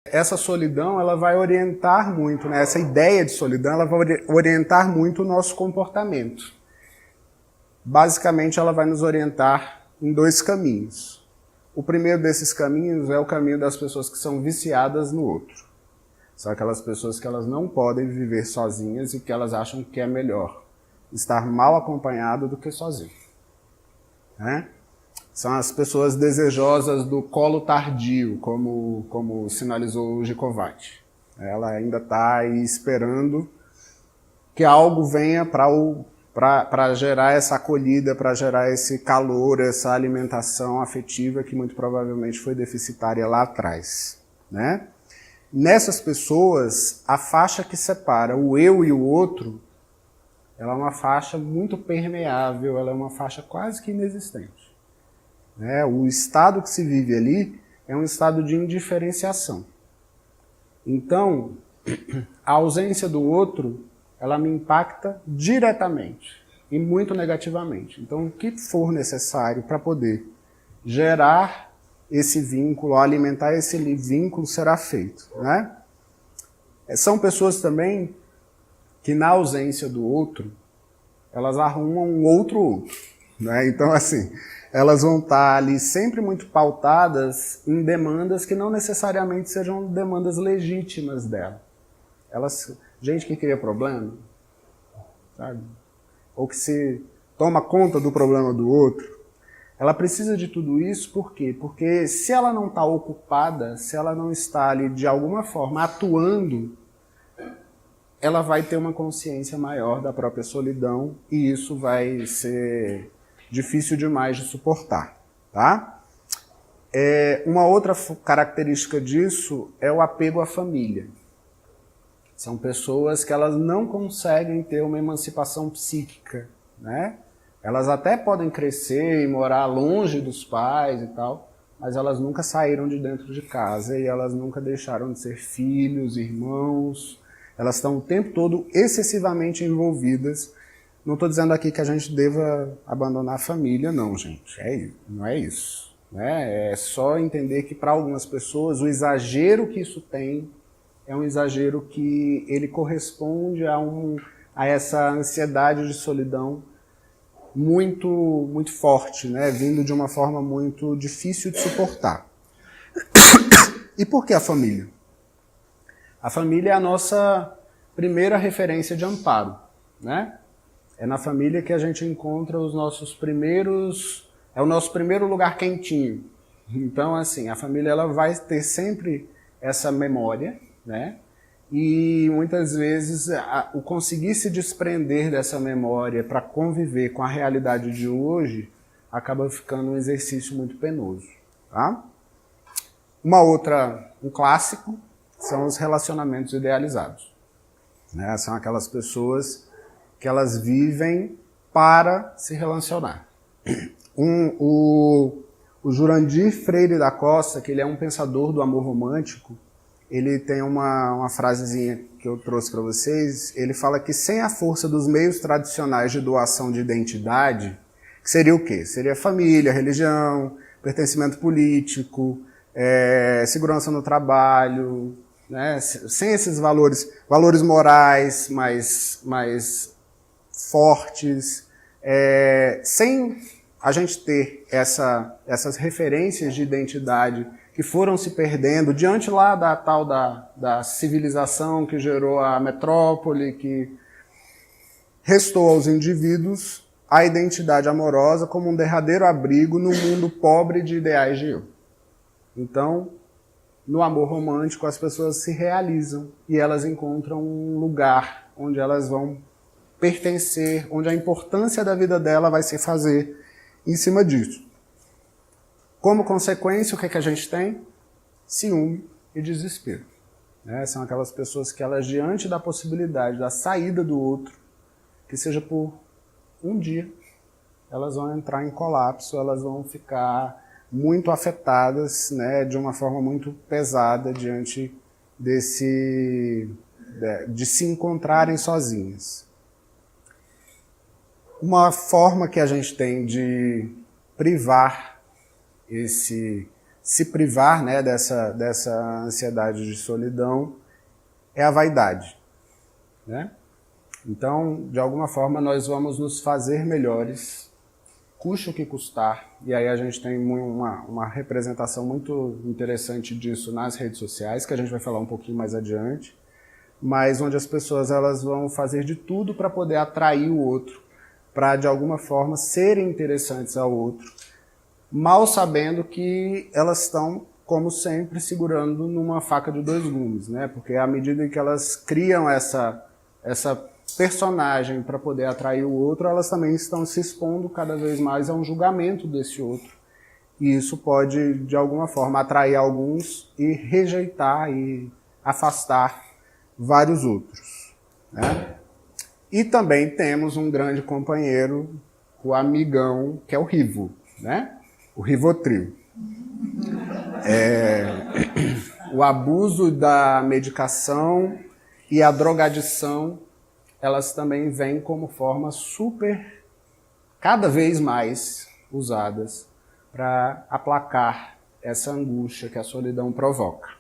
Essa solidão, ela vai orientar muito, né? Essa ideia de solidão, ela vai orientar muito o nosso comportamento. Basicamente, ela vai nos orientar em dois caminhos. O primeiro desses caminhos é o caminho das pessoas que são viciadas no outro. São aquelas pessoas que elas não podem viver sozinhas e que elas acham que é melhor estar mal acompanhado do que sozinho. Né? São as pessoas desejosas do colo tardio, como sinalizou o Gicovati. Ela ainda está aí esperando que algo venha para gerar essa acolhida, para gerar esse calor, essa alimentação afetiva que muito provavelmente foi deficitária lá atrás. Né? Nessas pessoas, a faixa que separa o eu e o outro, ela é uma faixa muito permeável, ela é uma faixa quase que inexistente. O estado que se vive ali é um estado de indiferenciação. Então, a ausência do outro, ela me impacta diretamente e muito negativamente. Então, o que for necessário para poder gerar esse vínculo, alimentar esse vínculo, será feito. Né? São pessoas também que, na ausência do outro, elas arrumam um outro. Né? Então, assim, elas vão estar ali sempre muito pautadas em demandas que não necessariamente sejam demandas legítimas dela. Gente que cria problema, sabe? Ou que se toma conta do problema do outro, ela precisa de tudo isso, por quê? Porque se ela não está ocupada, se ela não está ali de alguma forma atuando, ela vai ter uma consciência maior da própria solidão e isso vai ser difícil demais de suportar. Tá? Uma outra característica disso é o apego à família. São pessoas que elas não conseguem ter uma emancipação psíquica, né? Elas até podem crescer e morar longe dos pais e tal, mas elas nunca saíram de dentro de casa e elas nunca deixaram de ser filhos, irmãos. Elas estão o tempo todo excessivamente envolvidas. Não estou dizendo aqui que a gente deva abandonar a família, não, gente. Não é isso. Né? É só entender que para algumas pessoas o exagero que isso tem é um exagero que ele corresponde a essa ansiedade de solidão muito, muito forte, né? Vindo de uma forma muito difícil de suportar. E por que a família? A família é a nossa primeira referência de amparo. Né? É na família que a gente encontra os nossos primeiros... É o nosso primeiro lugar quentinho. Então, assim, a família ela vai ter sempre essa memória, né? E muitas vezes o conseguir se desprender dessa memória para conviver com a realidade de hoje acaba ficando um exercício muito penoso. Tá? Um clássico, são os relacionamentos idealizados. Né? São aquelas pessoas que elas vivem para se relacionar. O Jurandir Freire da Costa, que ele é um pensador do amor romântico, ele tem uma frasezinha que eu trouxe para vocês. Ele fala que sem a força dos meios tradicionais de doação de identidade, que seria o quê? Seria família, religião, pertencimento político, segurança no trabalho, né? Sem esses valores morais mais fortes, sem a gente ter essas referências de identidade que foram se perdendo diante lá da tal da civilização que gerou a metrópole, que restou aos indivíduos a identidade amorosa como um derradeiro abrigo no mundo pobre de ideais de eu. Então, no amor romântico, as pessoas se realizam e elas encontram um lugar onde elas vão pertencer, onde a importância da vida dela vai se fazer em cima disso. Como consequência, o que a gente tem? Ciúme e desespero. São aquelas pessoas que elas, diante da possibilidade da saída do outro, que seja por um dia, elas vão entrar em colapso, elas vão ficar muito afetadas, né, de uma forma muito pesada diante de se encontrarem sozinhas. Uma forma que a gente tem de privar se privar, né, dessa ansiedade de solidão é a vaidade, né? Então, de alguma forma, nós vamos nos fazer melhores, custe o que custar, e aí a gente tem uma representação muito interessante disso nas redes sociais, que a gente vai falar um pouquinho mais adiante, mas onde as pessoas elas vão fazer de tudo para poder atrair o outro, para de alguma forma serem interessantes ao outro, mal sabendo que elas estão, como sempre, segurando numa faca de dois gumes, né? Porque à medida que elas criam essa personagem para poder atrair o outro, elas também estão se expondo cada vez mais a um julgamento desse outro. E isso pode, de alguma forma, atrair alguns e rejeitar e afastar vários outros, né? E também temos um grande companheiro, o amigão, que é o Rivo, né? O Rivotril. O abuso da medicação e a drogadição, elas também vêm como formas cada vez mais usadas para aplacar essa angústia que a solidão provoca.